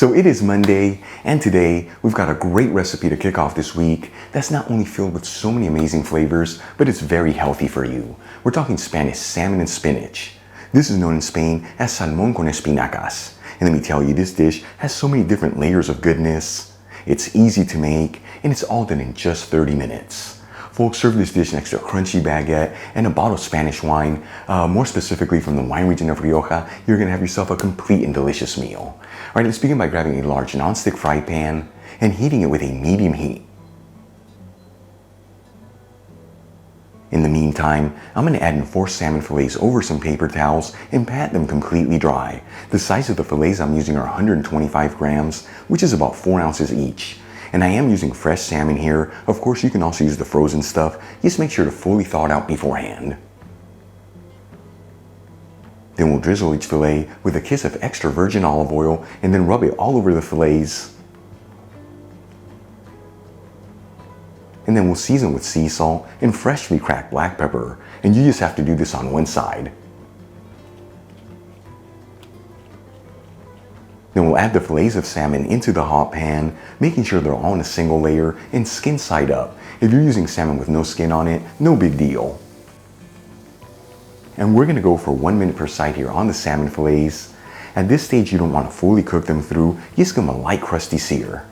So it is Monday, and today we've got a great recipe to kick off this week that's not only filled with so many amazing flavors, but it's very healthy for you. We're talking Spanish salmon and spinach. This is known in Spain as salmón con espinacas. And let me tell you, this dish has so many different layers of goodness. It's easy to make, and it's all done in just 30 minutes. Folks, serve this dish next to a crunchy baguette and a bottle of Spanish wine, more specifically from the wine region of Rioja. You're gonna have yourself a complete and delicious meal. All right, let's begin by grabbing a large nonstick fry pan and heating it with a medium heat. In the meantime, I'm gonna add in 4 salmon fillets over some paper towels and pat them completely dry. The size of the fillets I'm using are 125 grams, which is about 4 ounces each. And I am using fresh salmon here. Of course, you can also use the frozen stuff. Just make sure to fully thaw it out beforehand. Then we'll drizzle each fillet with a kiss of extra virgin olive oil and then rub it all over the fillets. And then we'll season with sea salt and freshly cracked black pepper. And you just have to do this on one side. Then we'll add the fillets of salmon into the hot pan, making sure they're all in a single layer and skin side up. If you're using salmon with no skin on it, no big deal. And we're gonna go for 1 minute per side here on the salmon fillets. At this stage, you don't wanna fully cook them through, just give them a light crusty sear.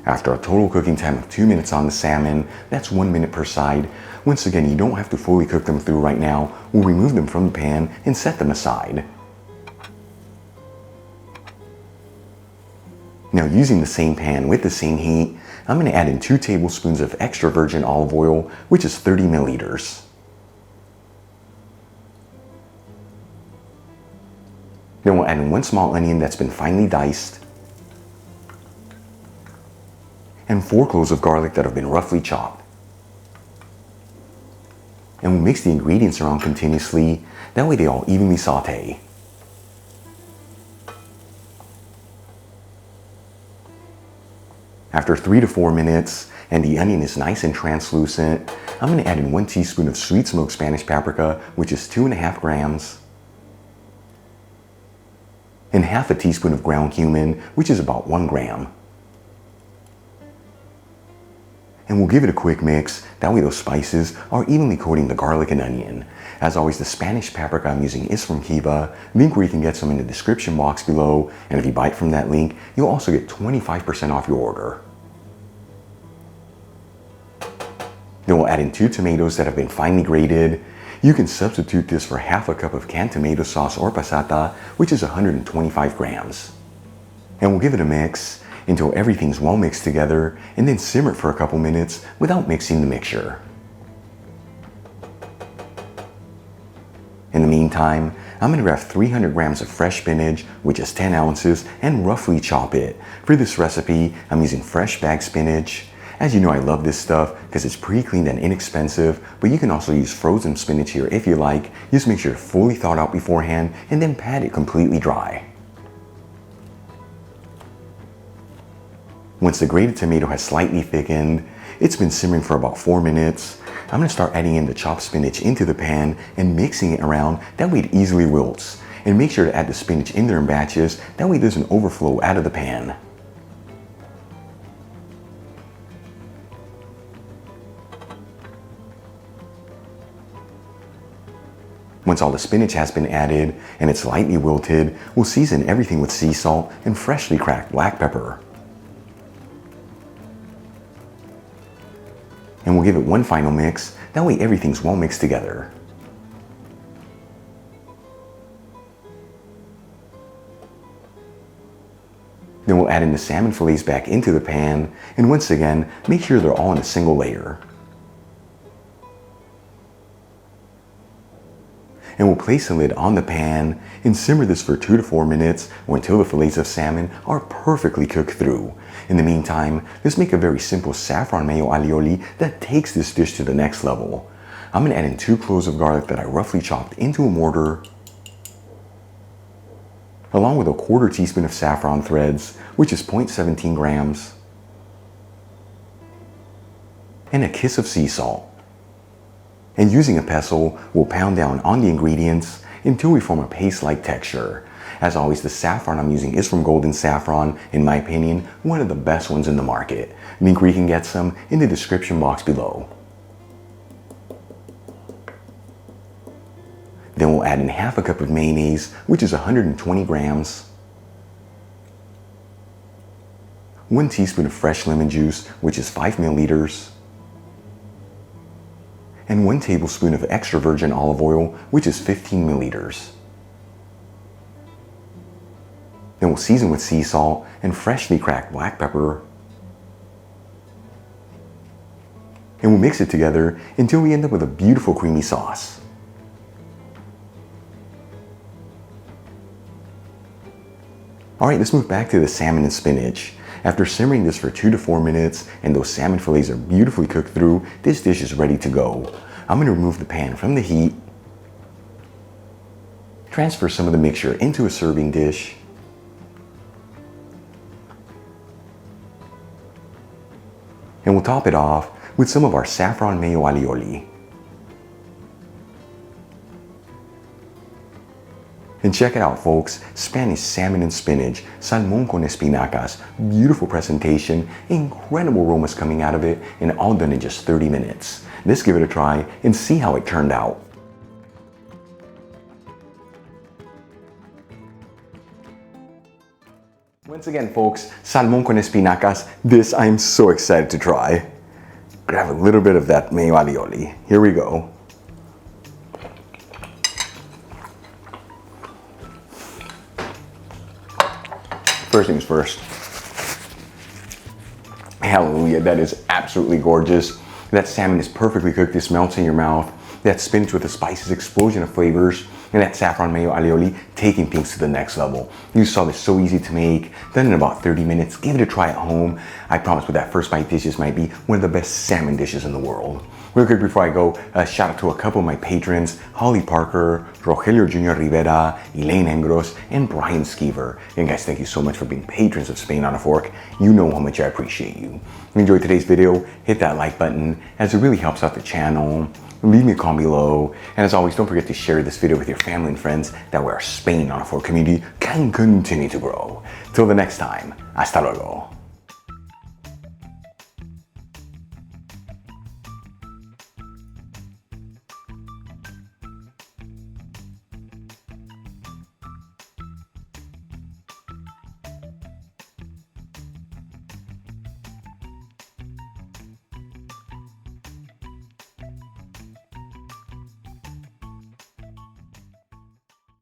After a total cooking time of 2 minutes on the salmon, that's 1 minute per side. Once again, you don't have to fully cook them through right now. We'll remove them from the pan and set them aside. Now, using the same pan with the same heat, I'm going to add in 2 tablespoons of extra virgin olive oil, which is 30 milliliters. Then we'll add in 1 small onion that's been finely diced, and 4 cloves of garlic that have been roughly chopped. And we'll mix the ingredients around continuously, that way they all evenly saute. After 3 to 4 minutes, and the onion is nice and translucent, I'm going to add in 1 teaspoon of sweet smoked Spanish paprika, which is 2.5 grams, and half a teaspoon of ground cumin, which is about 1 gram. And we'll give it a quick mix, that way those spices are evenly coating the garlic and onion. As always, the Spanish paprika I'm using is from Kiva, link where you can get some in the description box below, and if you buy it from that link, you'll also get 25% off your order. Then we'll add in 2 tomatoes that have been finely grated. You can substitute this for half a cup of canned tomato sauce or passata, which is 125 grams. And we'll give it a mix until everything's well mixed together, and then simmer it for a couple minutes without mixing the mixture. In the meantime, I'm going to grab 300 grams of fresh spinach, which is 10 ounces, and roughly chop it. For this recipe, I'm using fresh bagged spinach. As you know, I love this stuff because it's pre-cleaned and inexpensive, but you can also use frozen spinach here if you like. Just make sure to fully thaw it out beforehand and then pat it completely dry. Once the grated tomato has slightly thickened, it's been simmering for about 4 minutes, I'm going to start adding in the chopped spinach into the pan and mixing it around, that way it easily wilts. And make sure to add the spinach in there in batches, that way it doesn't overflow out of the pan. Once all the spinach has been added and it's lightly wilted, we'll season everything with sea salt and freshly cracked black pepper. And we'll give it one final mix, that way everything's well mixed together. Then we'll add in the salmon fillets back into the pan, and once again, make sure they're all in a single layer. And we'll place a lid on the pan and simmer this for 2 to 4 minutes or until the fillets of salmon are perfectly cooked through. In the meantime, let's make a very simple saffron mayo alioli that takes this dish to the next level. I'm going to add in 2 cloves of garlic that I roughly chopped into a mortar, along with a 1/4 teaspoon of saffron threads, which is 0.17 grams, and a kiss of sea salt. And using a pestle, we'll pound down on the ingredients until we form a paste-like texture. As always, the saffron I'm using is from Golden Saffron, in my opinion, one of the best ones in the market. Link where you can get some in the description box below. Then we'll add in half a cup of mayonnaise, which is 120 grams. 1 teaspoon of fresh lemon juice, which is 5 milliliters. And 1 tablespoon of extra virgin olive oil, which is 15 milliliters. Then we'll season with sea salt and freshly cracked black pepper. And we'll mix it together until we end up with a beautiful creamy sauce. Alright, let's move back to the salmon and spinach. After simmering this for 2 to 4 minutes and those salmon fillets are beautifully cooked through, this dish is ready to go. I'm going to remove the pan from the heat, transfer some of the mixture into a serving dish, and we'll top it off with some of our saffron mayo alioli. And check it out, folks, Spanish salmon and spinach, salmón con espinacas, beautiful presentation, incredible aromas coming out of it, and all done in just 30 minutes. Let's give it a try and see how it turned out. Once again, folks, salmón con espinacas, this I am so excited to try. Grab a little bit of that mayo alioli. Here we go. First things first. Hallelujah, that is absolutely gorgeous. That salmon is perfectly cooked, it melts in your mouth. That spinach with the spices, explosion of flavors, and that saffron mayo alioli taking things to the next level. You saw this so easy to make, done in about 30 minutes. Give it a try at home. I promise with that first bite dish, this might be one of the best salmon dishes in the world. Real quick before I go, shout out to a couple of my patrons, Holly Parker, Rogelio Jr. Rivera, Elaine Engros, and Brian Skeever. And guys, thank you so much for being patrons of Spain on a Fork. You know how much I appreciate you. If you enjoyed today's video, hit that like button as it really helps out the channel. Leave me a comment below. And as always, don't forget to share this video with your family and friends. That way our Spain on a Fork community can continue to grow. Till the next time, hasta luego.